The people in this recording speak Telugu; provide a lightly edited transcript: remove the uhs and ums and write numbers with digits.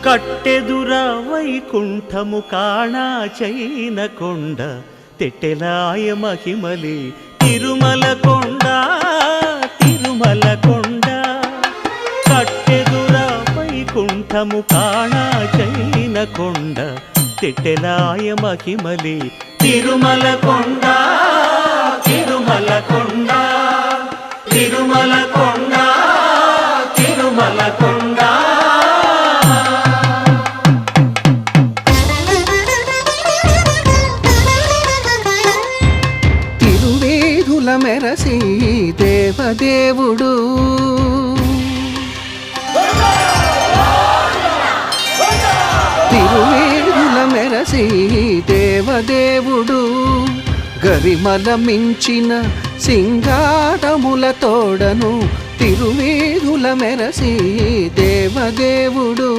కట్టెదుర వైకుంఠము కాణా చైన కొండ తెట్టెలాయ మహిమలి తిరుమల కొండ తిరుమల కొండ కట్టెదుర వైకుంఠము కాణా చైన కొండ తెట్టెలాయ మహిమలి తిరుమల కొండ తిరుమల కొండ తిరుమల కొండ తిరుమల కొండ తిరువేధుల మెరసి దేవదేవుడు తిరువేధుల మెరసి దేవదేవుడు గరిమల మించిన సింగారముల తోడను తిరువేధుల మెరసి దేవదేవుడు